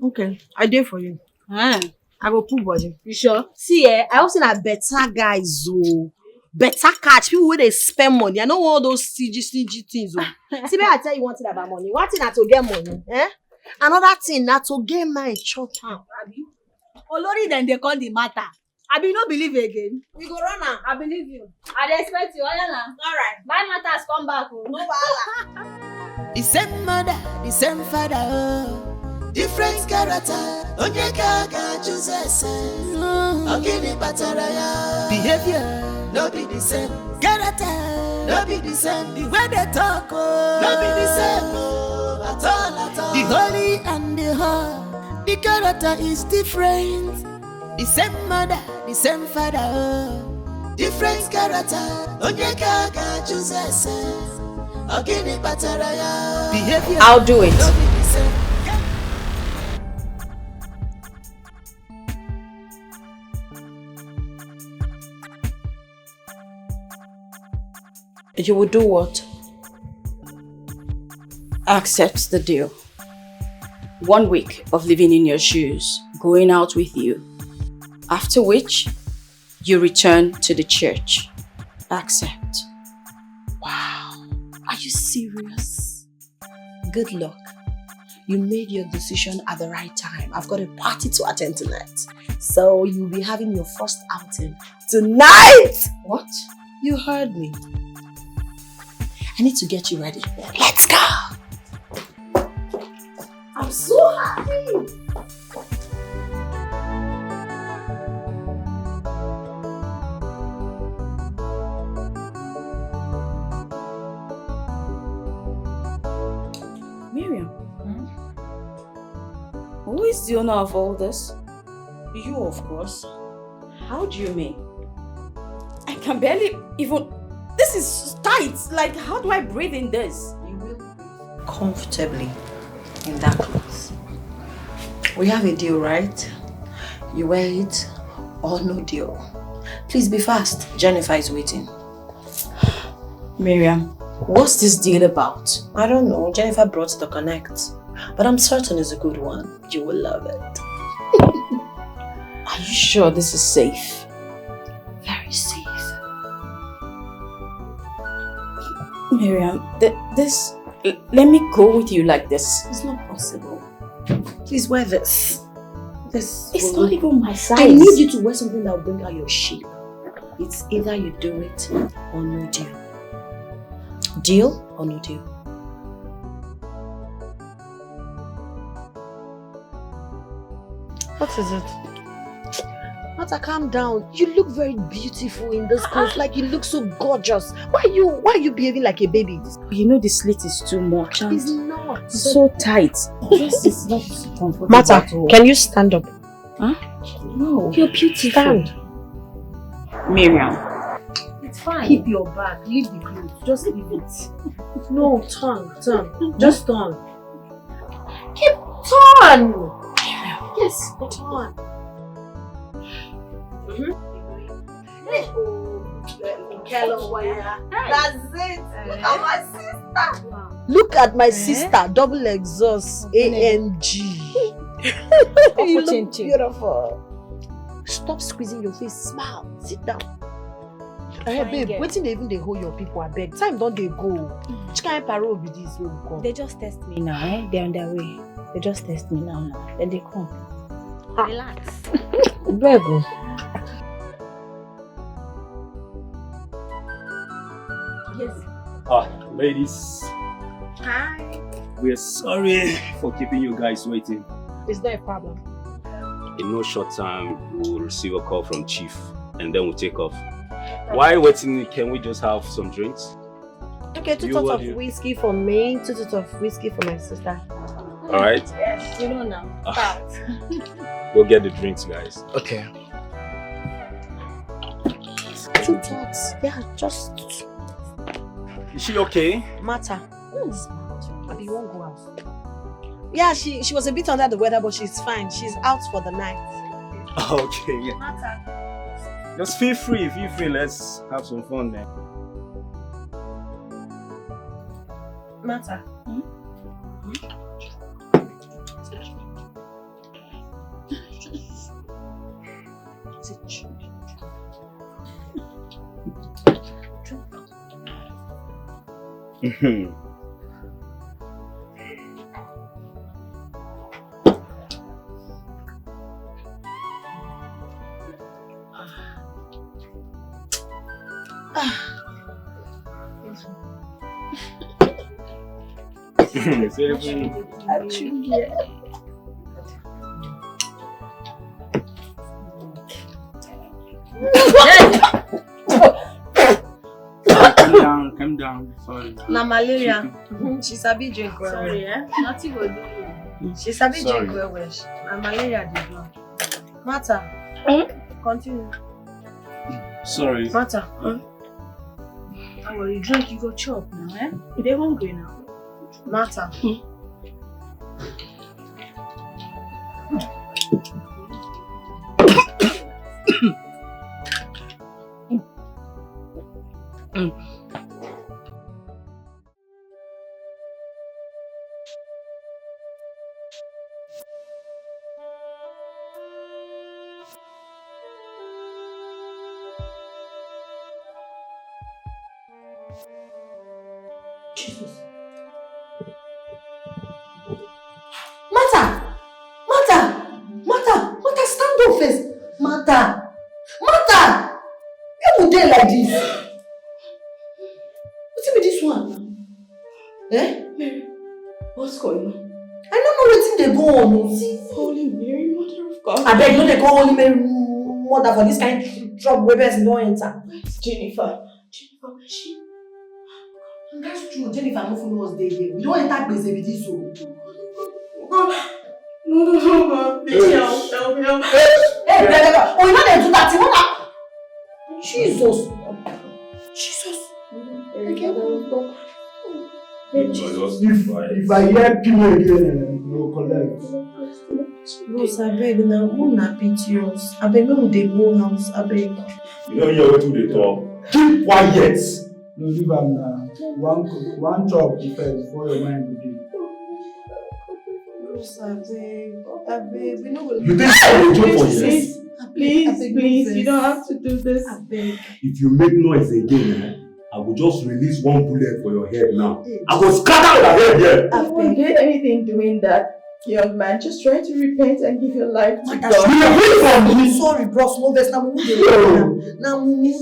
Okay, I did for you. I go pull body. You sure? See, I also na better guys, oh. Better catch people where they spend money. I don't want all those stingy things. Oh. See, I tell you one thing about money. One thing na to get money. Another thing na to get my chop. Olori then they call the matter. I be no believe again. We go run am. I believe you. I dey expect you. Oyana. Alright. My matters come back. Oh. No wahala. The same mother, the same father, oh. different character. Onye gaga choose Ogini bataraya. Behavior no be the same. Character no be the same. The way they talk no be the same. At all. The holy and the hard. The character is different. The same mother, the same father. Different character. Onye gaga choose Ogini bataraya. Behavior. I'll do it. No be the same. You will do what? Accept the deal. 1 week of living in your shoes, going out with you. After which, you return to the church. Accept. Wow. Are you serious? Good luck. You made your decision at the right time. I've got a party to attend tonight. So you'll be having your first outing tonight. What? You heard me. I need to get you ready. Let's go. I'm so happy. Miriam, who is the owner of all this? You, of course. How do you mean? I can barely even... This is tight. Like, how do I breathe in this? You will breathe comfortably in that clothes. We have a deal, right? You wear it or no deal. Please be fast. Jennifer is waiting. Miriam, what's this deal about? I don't know. Jennifer brought the connect. But I'm certain it's a good one. You will love it. Are you sure this is safe? Very safe. Miriam, this... Let me go with you like this. It's not possible. Please wear this. It's not even my size. I need you to wear something that will bring out your shape. It's either you do it or no deal. Deal or no deal? What is it? Mata, calm down. You look very beautiful in this clothes. Like you look so gorgeous. Why are you behaving like a baby? You know the slit is too much. It's not. It's so tight. This is not comfortable. Mata, can you stand up? Huh? No. You're beautiful. Stand. Miriam. It's fine. Keep your bag. Leave the clothes. Just leave it. No, turn. Just turn. Turn! Yes, turn. That's it. Look at my sister. Look at my sister. Double exhaust. AMG. You look beautiful. Stop squeezing your face. Smile. Sit down. Hey babe, waiting even they hold your people. I beg. Time don't they go? Which kind of parole be this way we come? They just test me now. They're on their way. They just test me now. Then they come. Relax. Babe. Yes. Ladies. Hi. We're sorry for keeping you guys waiting. Is there a problem? In no short time, we'll receive a call from Chief and then we'll take off. While waiting, can we just have some drinks? Okay, 2 shots of whiskey for me, 2 shots of whiskey for my sister. Alright. Yes, you know now. Start. Go get the drinks, guys. Okay. 2 shots. Yeah, just... Is she okay? Mata. Maybe you won't go out. Yeah, she was a bit under the weather, but she's fine. She's out for the night. Okay, yeah. Mata. Just feel free. Let's have some fun then. Mata. down. Sorry. Na malaria. She sabi drink well. Sorry, nothing will do you. She sabi Sorry. drink well well. Na malaria dey do. Mata. Continue. Sorry. Mata. How will you drink? You go chop now, eh? You dey hungry now. Mata. Jesus. Mata! Mata, stand up first. Mata! You would dey like this. What be this one? Eh? Mary, what's going on? I don't know wetin dey go on. See, Holy Mary, Mother of God. I beg, no dey call Holy Mary Mother for this kind of trouble wey person don enter. Where's Jennifer? Jennifer, where is she? And that's true. Jennifer no follow us dey here. We don't enter gbese with this o. No. Please help. Hey, oh, you know they do that thing. What that? Jesus. If I hear pillow again, no collect. Rose, abeg na who na piteous? Abeg make we dey go house, abeg. You don't hear wetin they talk. Keep quiet. No, leave am now. One chop first before your mind go dey. Rose, abeg, we no go. You think I will do for years? Please, you don't have to do this. Abeg. If you make noise again, I will just release one bullet for your head now. I will scatter your head here. I won't get anything doing that, young man. Just try to repent and give your life to God. I'm sorry, bros. No vex. Na mumu.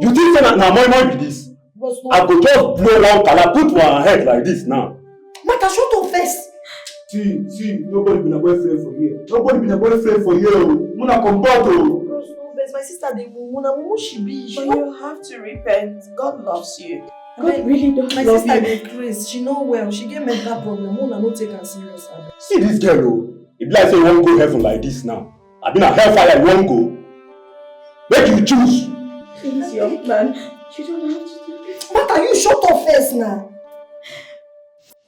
You think say na moi be this? I go just blow one cala put one head like this now. Mata, shut up first. See, nobody been a boyfriend for here. Muna combat o. Bros, no vex. My sister dey mumu. Na mumu she be. But you have to repent. God loves you. God really don't my love sister you. dey craze. She no well. She get mental problem. Muna no take her serious. Abeg. See this girl o. It be like say you wan go heaven like this now. I been a hellfire you wan go. Make you choose. Please, young man. You don't have to do this. Mata, you shut up first now.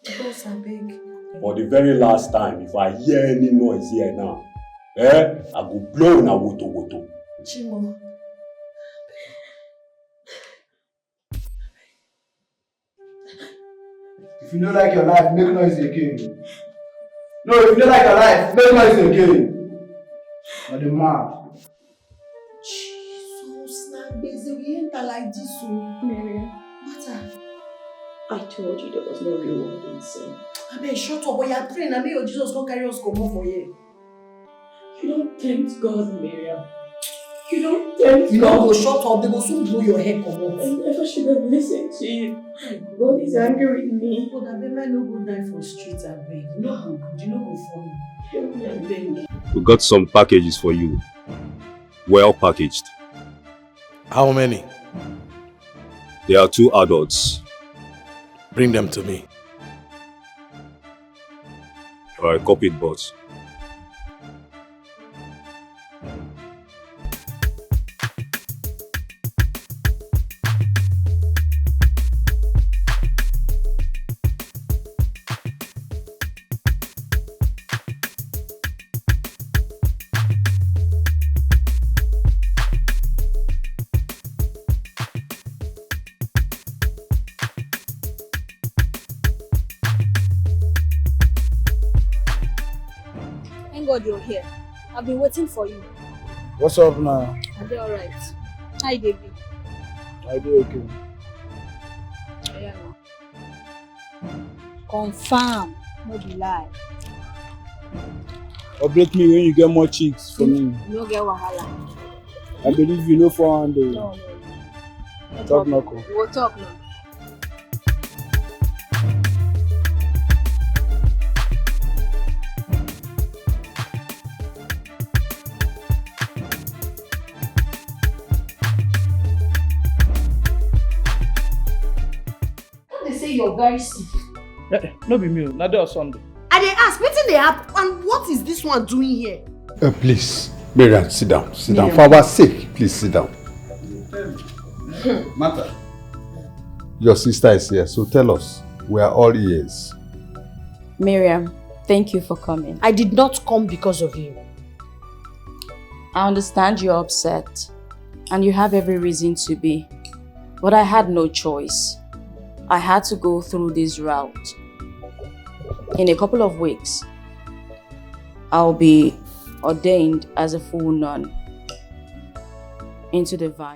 Bros, abeg. For the very last time, if I hear any noise here now, I go blow na woto. Chimo. If you don't like your life, make noise again. No, if you don't like your life, make noise again. Or the mad. Jesus, na gbese we enter like this o. Miriam, Mata. I told you there was no reward in sin. Abeg, shut up. But you are praying. Na make your Jesus come carry us comot for here. You don't tempt God, Miriam. You don't tempt You God. no go shut up. They go soon blow your head comot. I never should have listened to you. God is angry with me. But abeg, make no go die for street, abeg. You no go good. You no go funny. Abeg. We got some packages for you. Well packaged. How many? There are 2 adults. Bring them to me. Alright, copy it, boss. Thank God you're here. I've been waiting for you. What's up now? Are they alright? Hi, baby. I do okay. Yeah. Confirm. No be lie. Update me when you get more chicks for me. No get wahala. I believe you know 400. No. Talk knuckle. We'll talk now. you're very sick. No be me, na day of Sunday. I dey ask, wetin dey happen and what is this one doing here? Please, Miriam, sit down. Sit down. For our sake, please sit down. Martha. Your sister is here, so tell us. We are all ears. Miriam, thank you for coming. I did not come because of you. I understand you're upset, and you have every reason to be. But I had no choice. I had to go through this route. In a couple of weeks, I'll be ordained as a full nun into the vine.